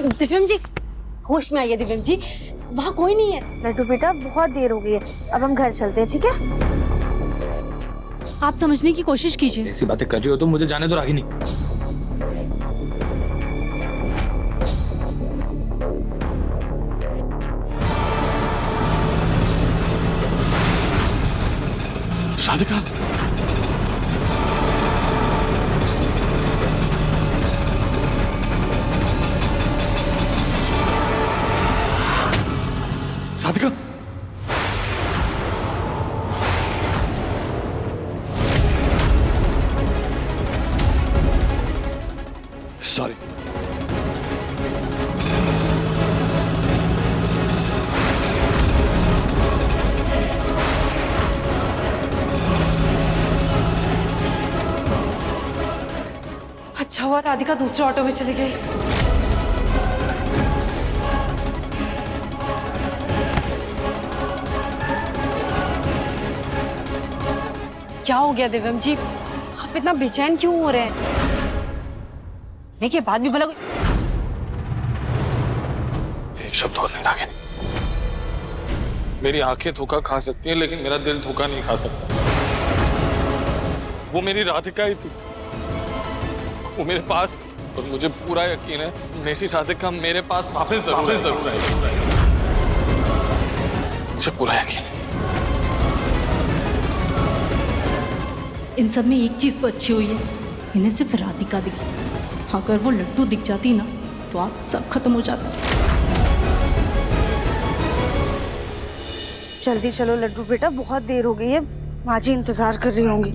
दिव्यम जी, होश में आइए दिव्यम जी, वहाँ कोई नहीं है। लड्डू बेटा बहुत देर हो गई है, अब हम घर चलते हैं, ठीक है? आप समझने की कोशिश कीजिए। ऐसी बातें कर रही हो तो मुझे जाने दो रागिनी। राधिका, राधिका, सॉरी। अच्छा हुआ राधिका दूसरे ऑटो में चली गई। क्या हो गया दिव्यम जी, आप इतना बेचैन क्यों हो रहे हैं? देखिए बात भी भला एक शब्द और नहीं रागिनी। मेरी आंखें धोखा खा सकती हैं लेकिन मेरा दिल धोखा नहीं खा सकता। वो मेरी राधिका ही थी, वो मेरे पास, और मुझे पूरा यकीन है मेरी राधिका मेरे पास वापस जरूर आएगी। मुझे पूरा यकीन है। इन सब में एक चीज तो अच्छी हुई है, इन्हें सिर्फ राधिका दिखी। अगर वो लड्डू दिख जाती ना तो आज सब खत्म हो जाता। जल्दी चलो लड्डू बेटा, बहुत देर हो गई है, माँ जी इंतजार कर रही होंगी।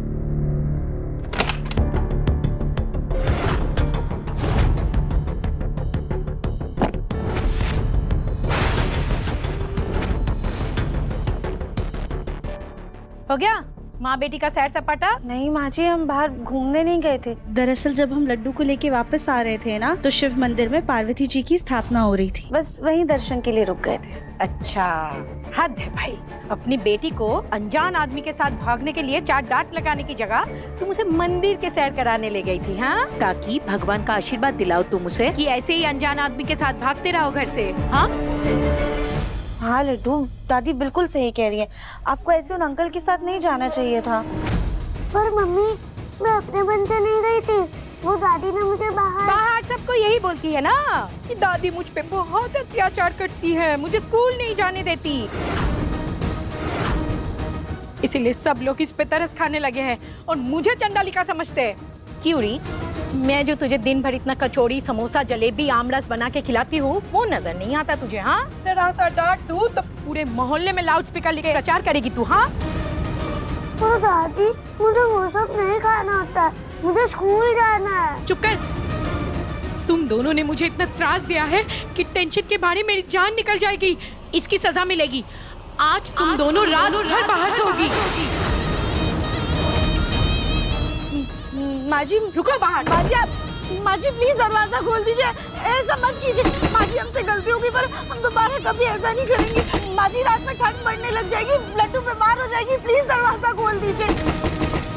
हो गया माँ बेटी का सैर सपाटा? नहीं माँ जी, हम बाहर घूमने नहीं गए थे। दरअसल जब हम लड्डू को लेके वापस आ रहे थे ना, तो शिव मंदिर में पार्वती जी की स्थापना हो रही थी, बस वहीं दर्शन के लिए रुक गए थे। अच्छा, हद है भाई। अपनी बेटी को अनजान आदमी के साथ भागने के लिए 4 डांट लगाने की जगह तुम उसे मंदिर के सैर कराने ले गई थी, हाँ? ताकि भगवान का आशीर्वाद दिलाओ तुम उसे कि ऐसे ही अनजान आदमी के साथ भागते रहो घर से, हाँ? हाँ लड्डू, दादी बिल्कुल सही कह रही है, आपको ऐसे उन अंकल के साथ नहीं जाना चाहिए था। पर मम्मी, मैं अपने मन से नहीं गई थी, वो दादी ने मुझे बाहर सबको यही बोलती है ना कि दादी मुझ पे बहुत अत्याचार करती है, मुझे स्कूल नहीं जाने देती। इसीलिए सब लोग इस पे तरस खाने लगे हैं और मुझे चंडालिका समझते हैं। क्यों री? मैं जो तुझे दिन भर इतना कचौड़ी, समोसा, जलेबी, आमरस बना के खिलाती हूँ, वो नजर नहीं आता तुझे, हाँ? जरा सा डांट दूँ तो पूरे मोहल्ले में लाउड स्पीकर लेके प्रचार करेगी तू, हाँ? तो दादी, मुझे वो सब नहीं खाना होता, मुझे स्कूल जाना है। चुप कर। तुम दोनों ने मुझे इतना त्रास दिया है कि टेंशन के बारे मेरी जान निकल जाएगी। इसकी सजा मिलेगी। आज तुम दोनों रात भर बाहर सोगी। माँ जी रुको बाहर। माँ जी प्लीज दरवाजा खोल दीजिए, ऐसा मत कीजिए। माँ जी हमसे गलती होगी, पर हम दोबारा कभी ऐसा नहीं करेंगे। माँ जी रात में ठंड बढ़ने लग जाएगी, लड्डू बीमार हो जाएगी, प्लीज दरवाजा खोल दीजिए।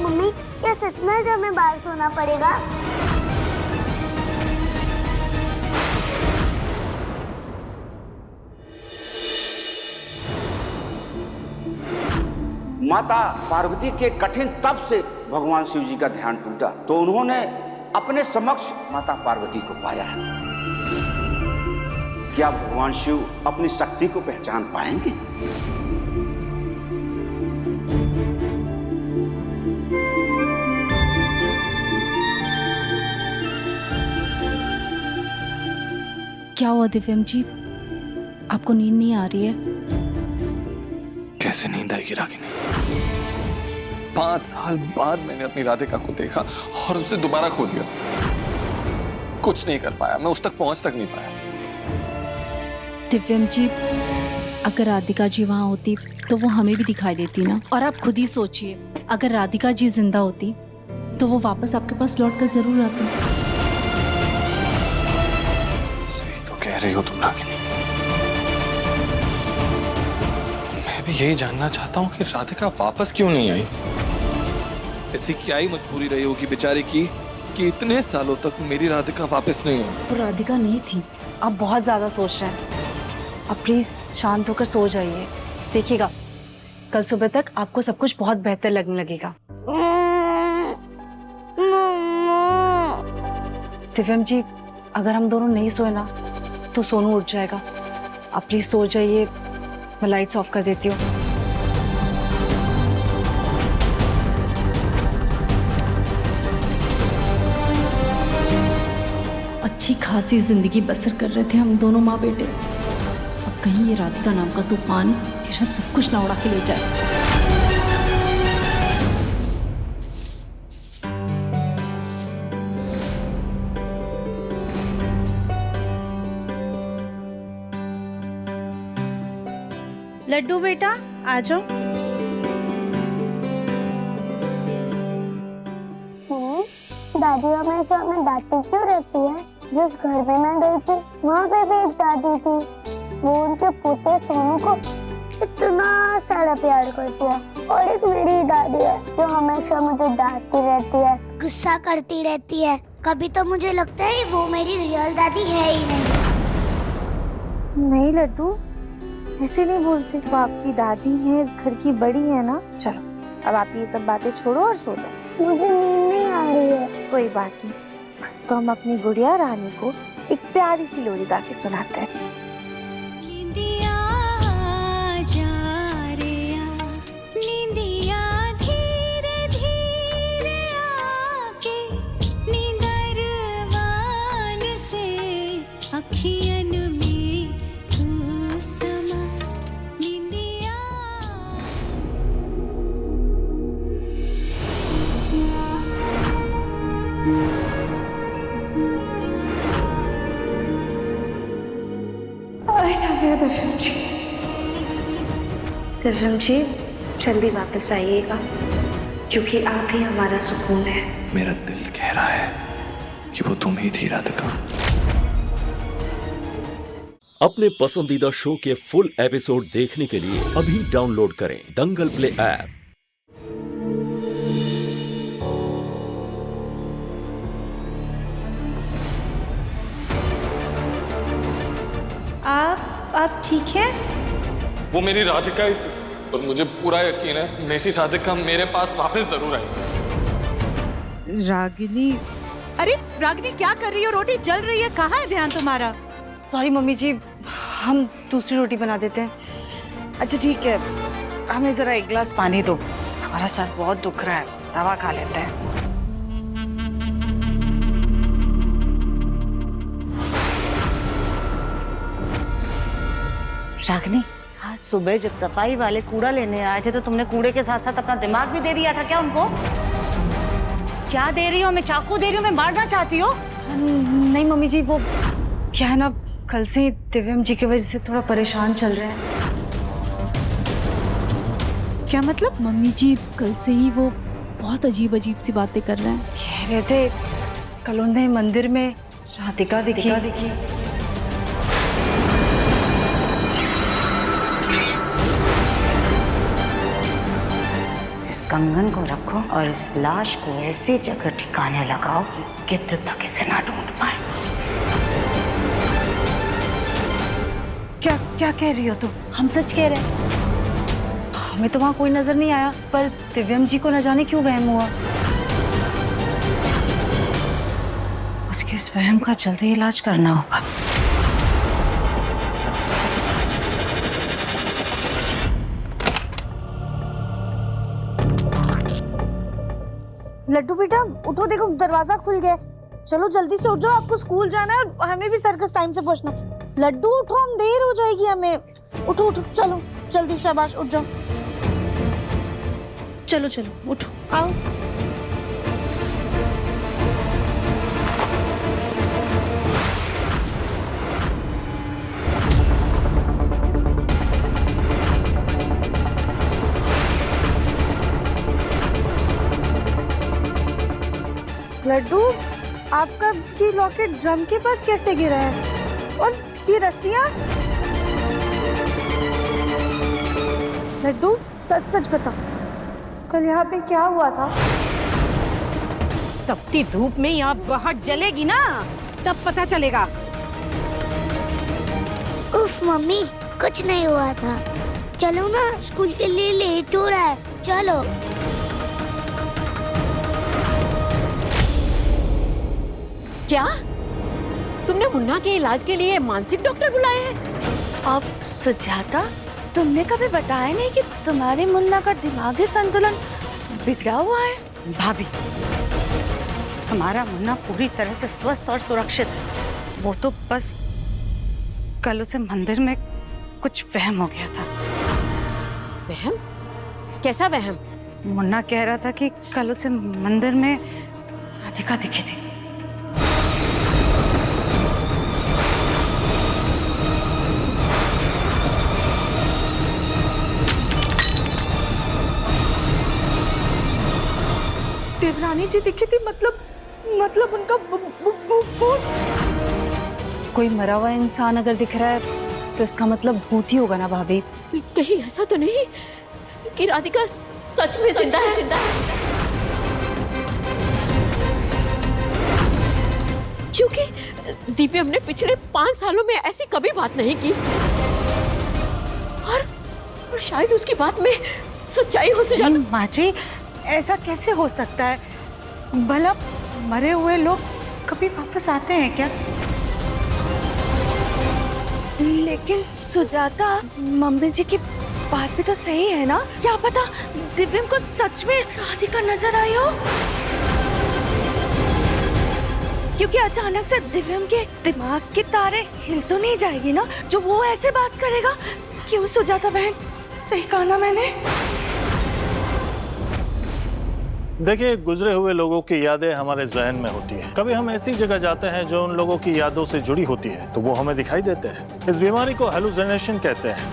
मम्मी, क्या सच में हमें बाहर सोना पड़ेगा? माता पार्वती के कठिन तप से भगवान शिव जी का ध्यान टूटा तो उन्होंने अपने समक्ष माता पार्वती को पाया है। क्या भगवान शिव अपनी शक्ति को पहचान पाएंगे? क्या हुआ दिव्यम जी, आपको नींद नहीं आ रही है? कैसे नींद आएगी रागिनी? 5 साल बाद मैंने अपनी राधिका को देखा और उसे दोबारा खो दिया। कुछ नहीं कर पाया, मैं उस तक पहुंच तक नहीं पाया। दिव्यम जी, अगर राधिका जी वहाँ होती तो वो हमें भी दिखाई देती ना। और आप खुद ही सोचिए, अगर राधिका जी जिंदा होती तो वो वापस आपके पास लौट कर जरूर आती। सही तो कह रही हो तुम रागिनी। मैं भी यही जानना चाहता हूँ कि राधिका वापस क्यों नहीं आई। ऐसी क्या ही मजबूरी रही होगी बेचारी की कि इतने सालों तक मेरी राधिका वापस नहीं आई। वो राधिका नहीं थी, आप बहुत ज़्यादा सोच रहे हैं। आप प्लीज़ शांत होकर सो जाइए। देखिएगा कल सुबह तक आपको सब कुछ बहुत बेहतर लगने लगेगा। दिव्यम जी, अगर हम दोनों नहीं सोए ना तो सोनू उठ जाएगा। आप प्लीज़ सो जाइए, मैं लाइट्स ऑफ कर देती हूँ। अच्छी खासी जिंदगी बसर कर रहे थे हम दोनों माँ बेटे। अब कहीं ये राधिका नाम का तूफान मेरा सब कुछ ना उड़ा के ले जाए। लड्डू बेटा आ जाओ। दादी हमेशा हमें डांटती क्यों रहती है? जिस घर में मैं गई थी वहाँ पे भी एक दादी थी, वो उनके पोते सोनू को इतना सारा प्यार करती है। और एक मेरी दादी है जो हमेशा मुझे डांटती रहती है, गुस्सा करती रहती है। कभी तो मुझे लगता है वो मेरी रियल दादी है ही नहीं। नहीं लड्डू, ऐसे नहीं बोलते। वो आपकी दादी है, इस घर की बड़ी है ना। चलो अब आप ये सब बातें छोड़ो और सो जाओ। मुझे नींद नहीं आ रही है। कोई बात नहीं, तो हम अपनी गुड़िया रानी को एक प्यारी सी लोरी गा के सुनाते हैं। दिव्यम जी जल्दी वापस आइएगा, क्योंकि आप ही हमारा सुकून है। मेरा दिल कह रहा है कि वो तुम ही थी राधिका। अपने पसंदीदा शो के फुल एपिसोड देखने के लिए अभी डाउनलोड करें दंगल प्ले ऐप। आप ठीक है? वो मेरी राधिका ही थी और मुझे पूरा यकीन है मेरी राधिका मेरे पास वापस जरूर आएगी। रागिनी, अरे रागिनी क्या कर रही हो? रोटी जल रही है, कहाँ है ध्यान तुम्हारा? सॉरी मम्मी जी, हम दूसरी रोटी बना देते हैं। अच्छा ठीक है, हमें जरा एक गिलास पानी दो, हमारा सर बहुत दुख रहा है, दवा खा लेते हैं। रागिनी, आज सुबह जब सफाई वाले कूड़ा लेने आए थे तो तुमने कूड़े के साथ साथ अपना दिमाग भी दे दिया था क्या उनको? क्या दे रही हो? मैं चाकू दे रही हूँ, मैं मारना चाहती हो? नहीं मम्मी जी, वो क्या है ना, कल से दिव्यम जी की वजह से थोड़ा परेशान चल रहे हैं। क्या मतलब? मम्मी जी कल से ही वो बहुत अजीब अजीब सी बातें कर रहे हैं। कह रहे थे कल उन्हें मंदिर में राधिका दिखी। इस कंगन को रखो और इस लाश को ऐसी जगह ठिकाने लगाओ कि गिद्ध तक इसे ना ढूंढ पाए। क्या कह रही हो तुम? हम सच कह रहे हैं, हमें तो वहाँ कोई नजर नहीं आया, पर दिव्यम जी को न जाने क्यों वहम हुआ। उसके इस वहम का जल्दी इलाज करना होगा। लड्डू बेटा उठो, देखो दरवाजा खुल गया। चलो जल्दी से उठ जाओ, आपको स्कूल जाना है और हमें भी सर्कस टाइम से पहुंचना। लड्डू उठो, हम देर हो जाएगी हमें। उठो चलो जल्दी, शाबाश उठ जाओ। चलो उठो, आओ। लड्डू, आपका ये लॉकेट ड्रम के पास कैसे गिरा है? और ये रस्सियाँ? लड्डू सच बताओ, कल यहाँ पे क्या हुआ था? तपती धूप में यहाँ बाहर जलेगी ना, तब पता चलेगा। मम्मी कुछ नहीं हुआ था। चलो ना, स्कूल के लिए लेट हो रहा है, चलो। क्या तुमने मुन्ना के इलाज के लिए मानसिक डॉक्टर बुलाए हैं? अब सुजाता, तुमने कभी बताया नहीं कि तुम्हारे मुन्ना का दिमागी संतुलन बिगड़ा हुआ है। भाभी, हमारा मुन्ना पूरी तरह से स्वस्थ और सुरक्षित है। वो तो बस कल उसे मंदिर में कुछ वहम हो गया था। वहम? कैसा वहम? मुन्ना कह रहा था कि कल उसे मंदिर में राधिका दिखी थी। देवरानी जी दिखी थी, मतलब उनका भूत। कोई मरा हुआ इंसान अगर दिख रहा है तो इसका मतलब भूत ही होगा ना भाभी। कहीं ऐसा तो नहीं कि राधिका सच में जिंदा है? क्योंकि दिव्यम ने पिछले 5 सालों में ऐसी कभी बात नहीं की, और शायद उसकी बात में सच्चाई हो सुजाता। माँ जी, ऐसा कैसे हो सकता है? भला मरे हुए लोग कभी वापस आते हैं क्या? लेकिन सुजाता, मम्मी जी की बात भी तो सही है ना? क्या पता दिव्यम को सच में राधिका नजर आई हो? क्योंकि अचानक से दिव्यम के दिमाग की तारे हिल तो नहीं जाएगी ना, जो वो ऐसे बात करेगा। क्यों सुजाता बहन, सही कहा ना मैंने? देखिए, गुजरे हुए लोगों की यादें हमारे जहन में होती है। कभी हम ऐसी जगह जाते हैं जो उन लोगों की यादों से जुड़ी होती है, तो वो हमें दिखाई देते हैं। इस बीमारी को हेलुसिनेशन कहते हैं।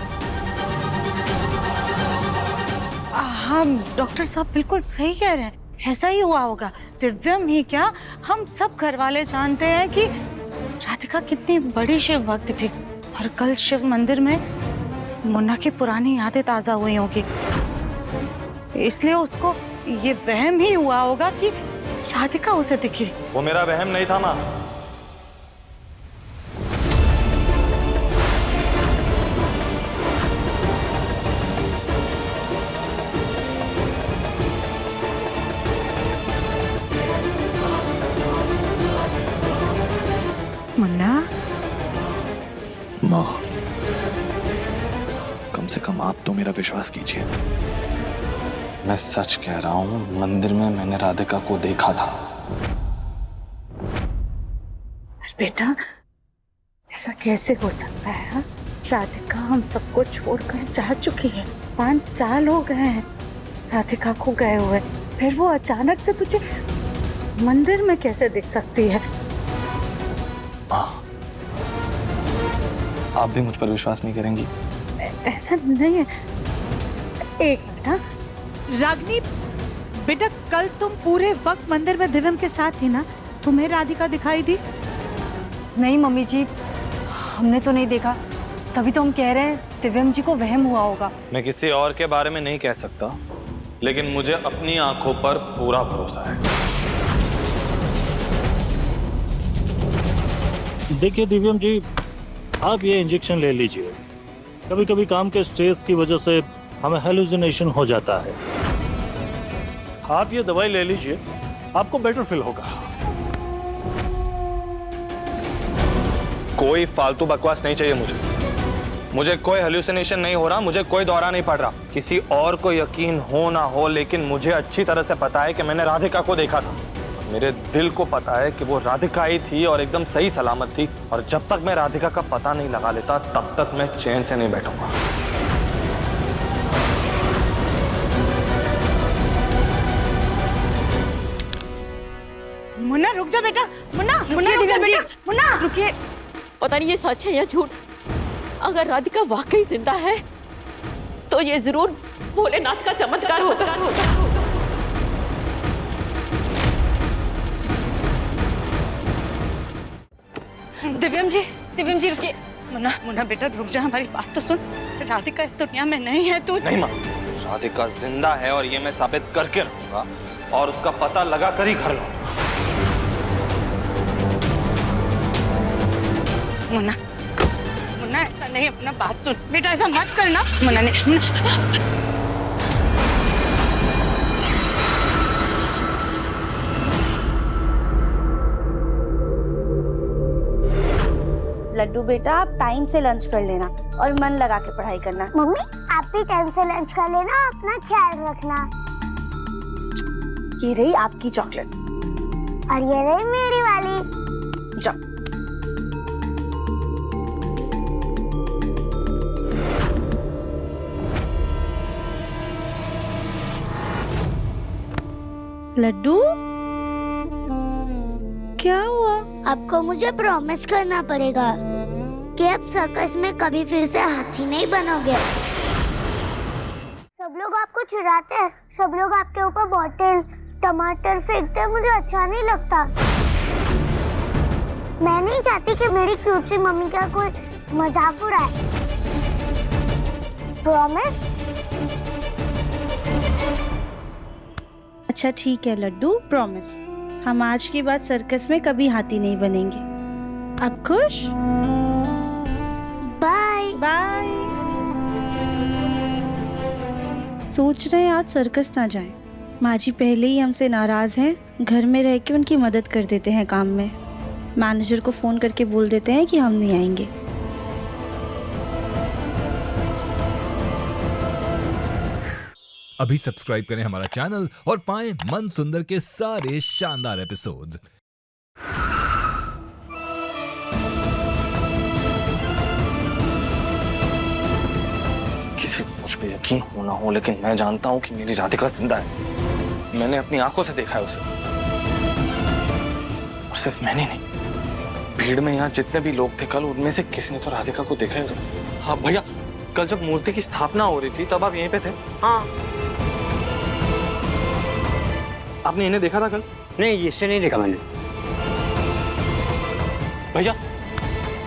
हाँ, डॉक्टर साहब बिल्कुल सही कह रहे हैं। ऐसा ही हुआ होगा। दिव्यम ही क्या, हम सब घर वाले जानते हैं कि राधिका कितनी बड़ी शिव भक्त थी, और कल शिव मंदिर में मुन्ना की पुरानी यादें ताजा हुई होगी, इसलिए उसको ये वहम ही हुआ होगा कि राधिका उसे दिखी। वो मेरा वहम नहीं था माँ। मुन्ना, माँ, कम से कम आप तो मेरा विश्वास कीजिए। मैं सच कह रहा हूँ, मंदिर में मैंने राधिका को देखा था। बेटा, ऐसा कैसे हो सकता है? हा? राधिका हम सबको छोड़कर जा चुकी है। 5 साल हो गए हैं राधिका को गए हुए, फिर वो अचानक से तुझे मंदिर में कैसे दिख सकती है? माँ, आप भी मुझ पर विश्वास नहीं करेंगी? ऐसा नहीं है। एक मिनट। हाँ, रागनी बेटा, कल तुम पूरे वक्त मंदिर में दिव्यम के साथ थी ना? तुम्हें राधिका दिखाई दी? नहीं मम्मी जी, हमने तो नहीं देखा, तभी तो हम कह रहे हैं दिव्यम जी को वहम हुआ होगा। मैं किसी और के बारे में नहीं कह सकता, लेकिन मुझे अपनी आंखों पर पूरा भरोसा है। देखिए दिव्यम जी, आप ये इंजेक्शन ले लीजिए। कभी कभी काम के स्ट्रेस की वजह से हमें हेलुसिनेशन हो जाता है। आप ये दवाई ले लीजिए, आपको बेटर फील होगा। कोई फालतू बकवास नहीं चाहिए मुझे कोई हेलुसिनेशन नहीं हो रहा, मुझे कोई दौरा नहीं पड़ रहा। किसी और को यकीन हो ना हो, लेकिन मुझे अच्छी तरह से पता है कि मैंने राधिका को देखा था। मेरे दिल को पता है कि वो राधिका ही थी और एकदम सही सलामत थी, और जब तक मैं राधिका का पता नहीं लगा लेता तब तक मैं चैन से नहीं बैठूंगा। मुन्ना रुक जा बेटा, मुन्ना रुक जा बेटा, मुन्ना रुकिए। पता नहीं ये सच है या झूठ। अगर राधिका वाकई जिंदा है तो ये जरूर भोलेनाथ का चमत्कार होगा। दिव्यम जी रुकिए। मुन्ना बेटा रुक जा, हमारी बात तो सुन। राधिका इस दुनिया में नहीं है। तू नहीं माँ, राधिका जिंदा है और ये मैं साबित करके रहूंगा, और उसका पता लगा कर ही घर लाऊंगा। मुन्ना मुन्ना ऐसा नहीं, अपना बात सुन बेटा, ऐसा मत करना। मुन्ना ने लड्डू बेटा, आप टाइम से लंच कर लेना और मन लगा के पढ़ाई करना। मम्मी आप भी टाइम से लंच कर लेना, अपना ख्याल रखना। ये रही आपकी चॉकलेट और ये रही मेरी वाली। जाओ। लड्डू क्या हुआ? आपको मुझे प्रॉमिस करना पड़ेगा कि अब सर्कस में कभी फिर से हाथी नहीं बनोगे। सब लोग आपको चिढ़ाते हैं, सब लोग आपके ऊपर बॉटल टमाटर फेंकते हैं, मुझे अच्छा नहीं लगता। मैं नहीं चाहती कि मेरी क्यूट सी मम्मी का कोई मजाक उड़ाए। प्रॉमिस? अच्छा ठीक है लड्डू, प्रॉमिस। हम आज के बाद सर्कस में कभी हाथी नहीं बनेंगे। अब खुश? Bye bye. सोच रहे हैं आज सर्कस ना जाएं। माँ जी पहले ही हमसे नाराज हैं, घर में रह के उनकी मदद कर देते हैं काम में। मैनेजर को फोन करके बोल देते हैं कि हम नहीं आएंगे। अभी सब्सक्राइब करें हमारा चैनल और पाएं मन सुंदर के सारे शानदार एपिसोड्स। किसी को मुझ पे यकीन हो ना हो, लेकिन मैं जानता हूं कि मेरी राधिका जिंदा है। मैंने अपनी आंखों से देखा है उसे। और सिर्फ मैंने नहीं, भीड़ में यहाँ जितने भी लोग थे कल, उनमें से किसी ने तो राधिका को देखा है। हाँ भैया, कल जब मूर्ति की स्थापना हो रही थी तब आप यहीं पे थे? हाँ। आपने इन्हें देखा था कल? नहीं, इससे नहीं देखा मैंने। भैया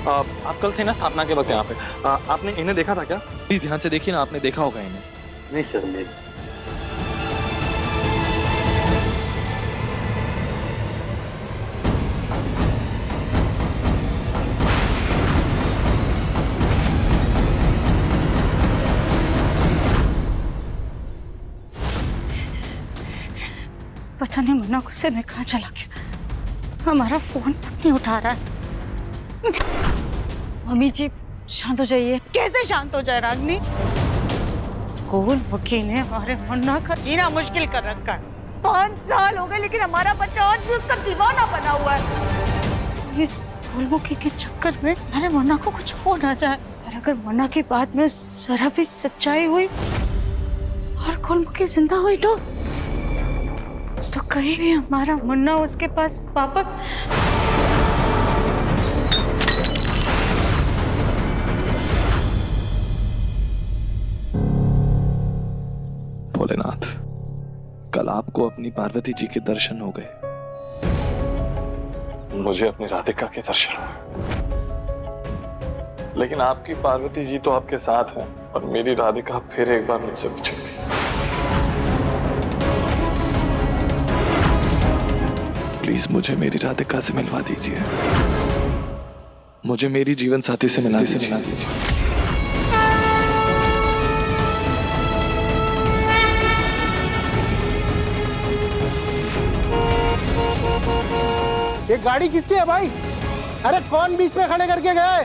आप कल थे ना स्थापना के वक्त यहाँ पे, आपने इन्हें देखा था क्या? प्लीज ध्यान से देखिए ना, आपने देखा होगा इन्हें। नहीं सर, नहीं। पता नहीं मुन्ना गुस्से में कहाँ चला गया। हमारा फोन तक नहीं उठा रहा है। मम्मी जी शांत हो जाइए। कैसे शांत हो जाए रागनी? स्कूल मुखी ने हमारे मुन्ना का जीना मुश्किल कर रखा है। 5 साल हो गए लेकिन हमारा बच्चा आज भी उसका दीवाना बना हुआ है। इस स्कूल मुखी के चक्कर में हमारे मुन्ना को कुछ हो ना जाए। और अगर मुन्ना की बात में जरा भी सच्चाई हुई और गुलमुखी जिंदा हुई तो कहीं भी हमारा मुन्ना उसके पास वापस। भोलेनाथ, कल आपको अपनी पार्वती जी के दर्शन हो गए, मुझे अपनी राधिका के दर्शन हुए। लेकिन आपकी पार्वती जी तो आपके साथ हैं और मेरी राधिका फिर एक बार मुझसे बिछड़ गई। प्लीज मुझे मेरी राधिका से मिलवा दीजिए, मुझे मेरी जीवन साथी से मिला दीजिए। ये गाड़ी किसकी है भाई? अरे कौन बीच में खड़े करके गए?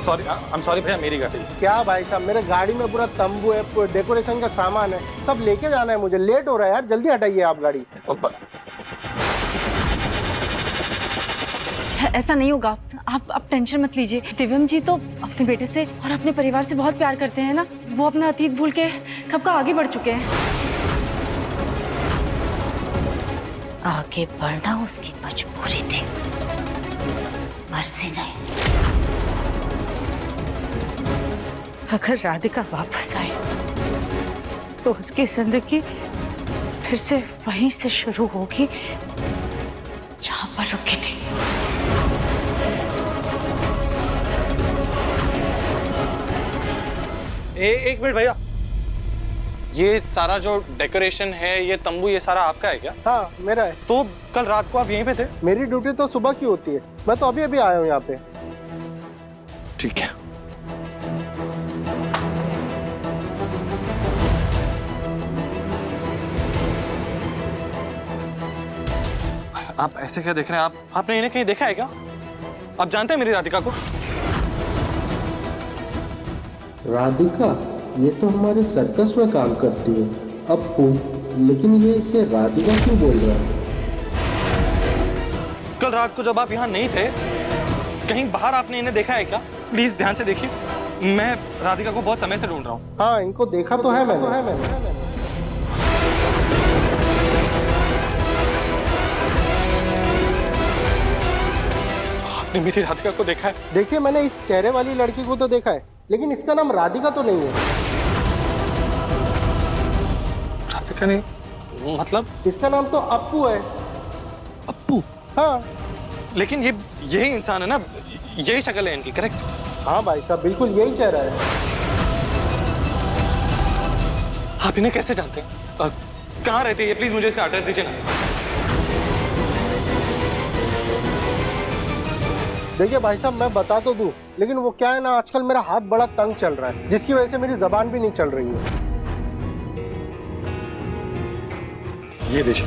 सॉरी, आई एम सॉरी भैया, मेरी गाड़ी। क्या भाई साहब, मेरे गाड़ी में पूरा तंबू है, पूरा डेकोरेशन का सामान है, सब लेके जाना है मुझे। लेट हो रहा है यार, जल्दी हटाइए आप गाड़ी। ऐसा नहीं होगा, आप टेंशन मत लीजिए। दिव्यम जी तो अपने बेटे से और अपने परिवार से बहुत प्यार करते हैं ना। वो अपना अतीत भूल के कब का आगे बढ़ चुके हैं। आगे बढ़ना उसकी मजबूरी थी, मर्जी नहीं। अगर राधिका वापस आए तो उसकी जिंदगी फिर से वहीं से शुरू होगी जहां पर रुकी थी। एक मिनट भैया, ये सारा जो डेकोरेशन है, ये तंबू, ये सारा आपका है क्या? हाँ मेरा है। तो कल रात को आप यहीं पे थे? मेरी ड्यूटी तो सुबह की होती है, मैं तो अभी अभी आया हूँ यहाँ पे। ठीक है। आप ऐसे क्या देख रहे हैं? आपने इन्हें कहीं देखा है क्या? आप जानते हैं मेरी राधिका को? राधिका? ये तो हमारे सर्कस में काम करती है अप्पू, लेकिन ये इसे राधिका क्यों बोल रहा है? कल रात को जब आप यहाँ नहीं थे, कहीं बाहर आपने इन्हें देखा है क्या? प्लीज ध्यान से देखिए, मैं राधिका को बहुत समय से ढूंढ रहा हूँ। हाँ, इनको देखा तो है मैंने। आपने मेरी राधिका को देखा है? देखिए, मैंने इस चेहरे वाली लड़की को तो देखा है, लेकिन इसका नाम राधिका तो नहीं है। राधिका नहीं? मतलब? इसका नाम तो अप्पू है। अप्पू? हाँ। लेकिन ये यही इंसान है ना, यही शक्ल है इनकी, करेक्ट? हाँ भाई साहब, बिल्कुल यही चेहरा है। आप इन्हें कैसे जानते हैं? कहाँ रहते हैं ये? प्लीज मुझे इसका एड्रेस दीजिए ना। देखिए भाई साहब, मैं बता तो दूं, लेकिन वो क्या है ना, आजकल मेरा हाथ बड़ा तंग चल रहा है, जिसकी वजह से मेरी जबान भी नहीं चल रही है। ये दीजिए।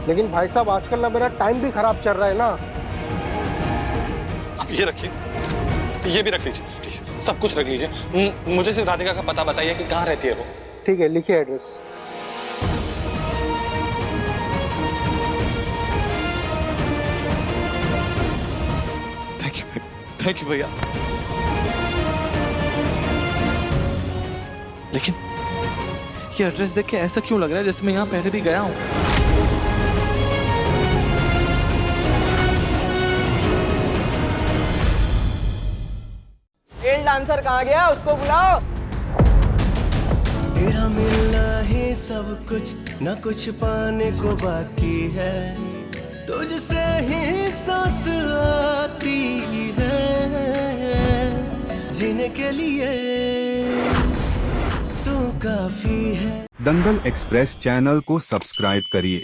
लेकिन भाई साहब, आजकल ना मेरा टाइम भी खराब चल रहा है ना। आप ये रखिए, ये भी रख लीजिए प्लीज, सब कुछ रख लीजिए। मुझे सिर्फ राधिका का पता बताइए कि कहाँ रहती है वो। ठीक है, लिखिए एड्रेस। थैंक यू भैया। लेकिन ये एड्रेस देख के ऐसा क्यों लग रहा है जैसे मैं यहाँ पहले भी गया हूँ? मेल डांसर कहाँ गया? उसको बुलाओ। तेरा मिलना ही सब कुछ, न कुछ पाने को बाकी है, तुझसे ही सांस आती है, जीने के लिए तू काफी है। दंगल एक्सप्रेस चैनल को सब्सक्राइब करिए